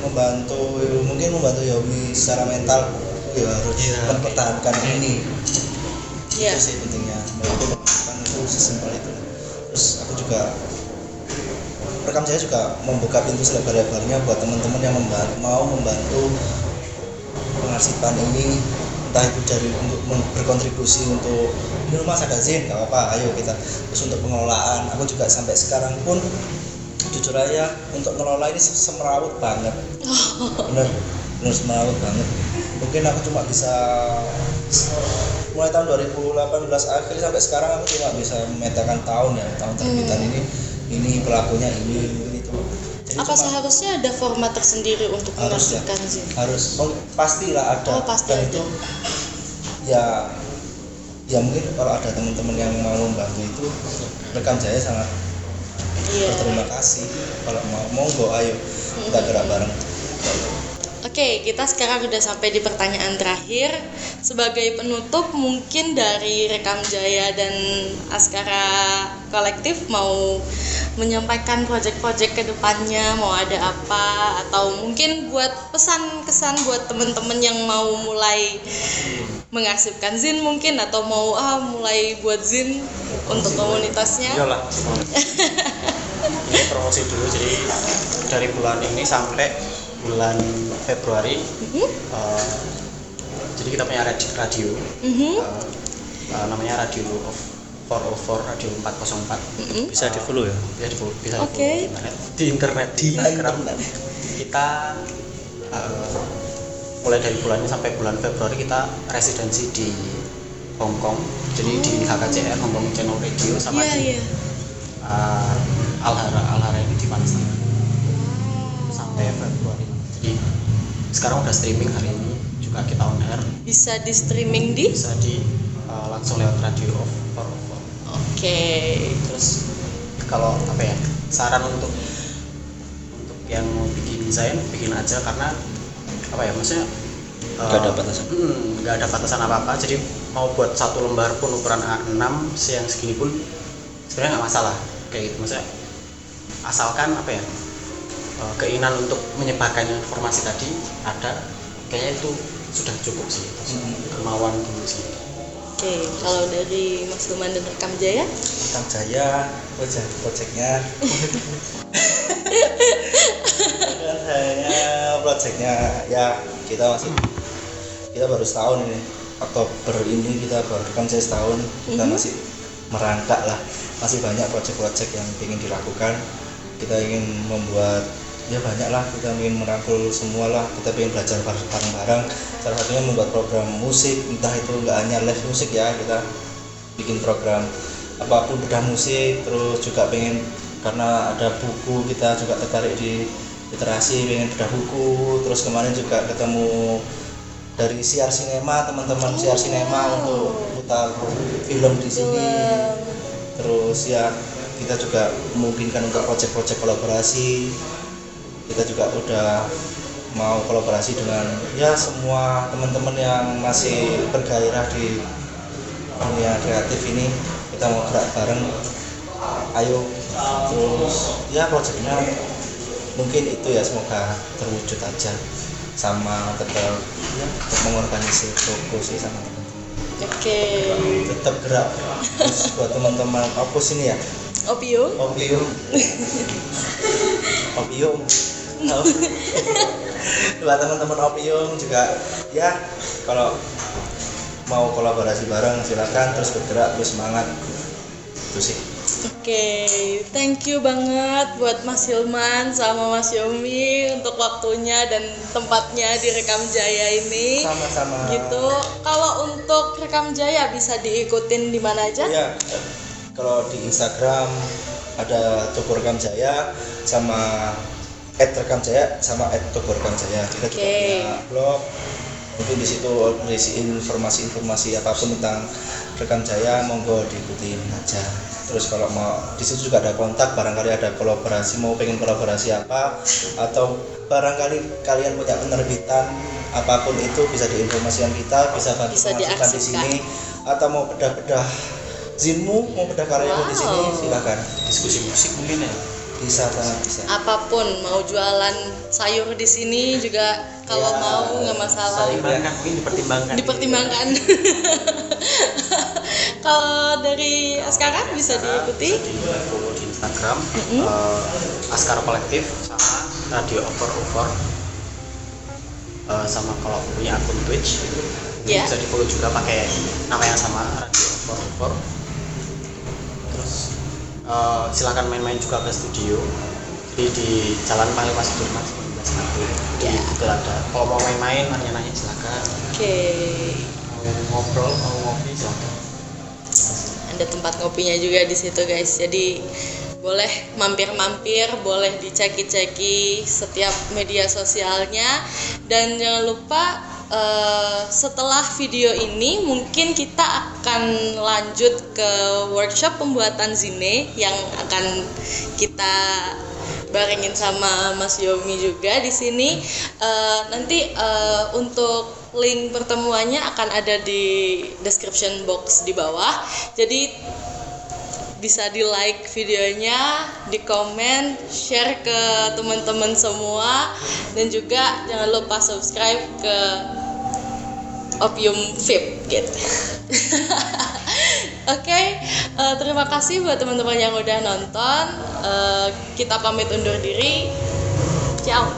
Speaker 2: membantu Yomi secara mental, ya harus mempertahankan ini. Itu sih pentingnya. Menurutku mengarsipkan itu sesimpel itu. Terus aku juga Rekam Jaya juga membuka pintu selebar-lebarnya buat teman-teman yang mau membantu pengarsipan ini, entah itu dari untuk berkontribusi untuk ini rumah ada zin, nggak apa-apa, ayo kita. Terus untuk pengelolaan, aku juga sampai sekarang pun jujur aja untuk ngelola ini semerawut banget, bener semerawut banget. Mungkin aku cuma bisa mulai tahun 2018 akhir sampai sekarang aku cuma bisa memetakan tahun terbitan ini pelakunya ini mungkin itu. Jadi
Speaker 1: Apa seharusnya ada format tersendiri untuk mengarsipkan zin?
Speaker 2: Harus, pastilah ada.
Speaker 1: Pasti
Speaker 2: dan
Speaker 1: ada.
Speaker 2: itu ya mungkin kalau ada teman-teman yang mau membantu itu, Rekam Jaya sangat berterima kasih. Kalau mau monggo ayo kita gerak bareng.
Speaker 1: Oke, kita sekarang udah sampai di pertanyaan terakhir. Sebagai penutup, mungkin dari Rekam Jaya dan Askara Kolektif mau menyampaikan proyek-proyek ke depannya, mau ada apa, atau mungkin buat pesan-kesan buat teman-teman yang mau mulai mengarsipkan zin mungkin, atau mau mulai buat zin untuk komunitasnya.
Speaker 3: Iyalah. Ini promosi dulu, jadi dari bulan ini sampai bulan Februari jadi kita punya radio namanya Radio 404 Radio 404.
Speaker 2: Bisa di follow ya?
Speaker 3: Bisa di follow
Speaker 1: Oke.
Speaker 3: di internet di Instagram. Kita mulai dari bulan ini sampai bulan Februari kita residensi di Hong Kong, jadi di HKCR Hong Kong Channel Radio sama di Alhara ini di Palestina sampai Februari. Jadi sekarang udah streaming, hari ini juga kita on air.
Speaker 1: Bisa di streaming
Speaker 3: Bisa langsung lewat Radio of 404.
Speaker 1: Oke.
Speaker 3: Terus kalau saran untuk yang mau bikin desain, bikin aja, karena maksudnya nggak ada batasan apa-apa. Jadi mau buat satu lembar pun ukuran A6 yang segini pun sebenarnya nggak masalah kayak gitu. Maksudnya asalkan keinginan untuk menyebarkan informasi tadi ada, kayaknya itu sudah cukup sih. Kemauan dulu sih.
Speaker 1: Oke, kalau dari Mas Luman dan Rekam Jaya?
Speaker 2: Rekam Jaya proyeknya proyeknya ya kita baru setahun ini, Oktober ini kita baru Rekam Jaya setahun. Kita masih merangkak lah, masih banyak proyek-proyek yang ingin dilakukan. Kita ingin membuat banyak lah, kita ingin merangkul semua lah, kita ingin belajar bareng-bareng. Salah satunya membuat program musik, entah itu nggak hanya live musik ya, kita bikin program apapun bedah musik. Terus juga pengen, karena ada buku, kita juga tertarik di literasi, pengen bedah buku. Terus kemarin juga ketemu dari siar sinema, teman-teman siar sinema untuk putar film di sini. Terus kita juga memungkinkan untuk proyek-proyek kolaborasi. Kita juga udah mau kolaborasi dengan semua teman-teman yang masih bergairah di dunia kreatif ini. Kita mau gerak bareng, ayo. Terus proyeknya mungkin itu semoga terwujud aja, sama tetap mengorganisir logo sih sama teman-teman.
Speaker 1: Oke.
Speaker 2: Tetap gerak. Terus buat teman-teman Opus ini
Speaker 1: Opium.
Speaker 2: Buat teman-teman Opium juga kalau mau kolaborasi bareng silakan, terus bergerak, terus semangat. Itu sih.
Speaker 1: Oke, thank you banget buat Mas Hilman sama Mas Yomi untuk waktunya dan tempatnya di Rekam Jaya ini.
Speaker 2: Sama-sama.
Speaker 1: Gitu. Kalau untuk Rekam Jaya bisa diikutin di mana aja?
Speaker 2: Kalau di Instagram ada toko Rekam Jaya, sama @rekamjaya sama @tokorekamjaya. Kita juga punya blog, mungkin di situ berisi informasi-informasi apapun tentang Rekam Jaya, monggo diikutin aja. Terus kalau mau di situ juga ada kontak, barangkali ada kolaborasi, mau pengen kolaborasi apa, atau barangkali kalian punya penerbitan apapun itu bisa diinformasikan kita, bisa bantu masukan di sini, atau mau bedah-bedah zinmu, mau bedah karyamu di sini, silakan.
Speaker 3: Diskusi musik mungkin ya.
Speaker 2: Bisa banget, bisa.
Speaker 1: Apapun, mau jualan sayur di sini juga kalau
Speaker 2: Ya,
Speaker 1: mau nggak masalah.
Speaker 3: Mungkin
Speaker 1: Dipertimbangkan. Kalau dari Askara bisa diikuti
Speaker 3: di follow di Instagram Askara Kolektif sama Radio Over. Sama kalau punya akun Twitch bisa di follow juga pakai nama yang sama, Radio Over. Terus silakan main-main juga ke studio, jadi di Jalan Panglima Sudirman 19 Mati di itu ada. Kalau mau main-main nanya-nanya silakan. Mau ngobrol, mau ngopi silakan.
Speaker 1: Ada tempat ngopinya juga di situ guys, jadi boleh mampir-mampir, boleh diceki-ceki setiap media sosialnya. Dan jangan lupa setelah video ini mungkin kita akan lanjut ke workshop pembuatan zine yang akan kita barengin sama Mas Yomi juga di sini. Nanti untuk link pertemuannya akan ada di description box di bawah. Jadi bisa di like videonya, di komen, share ke teman-teman semua, dan juga jangan lupa subscribe ke Opium VIP gitu. Oke, terima kasih buat teman-teman yang udah nonton. Kita pamit undur diri. Ciao.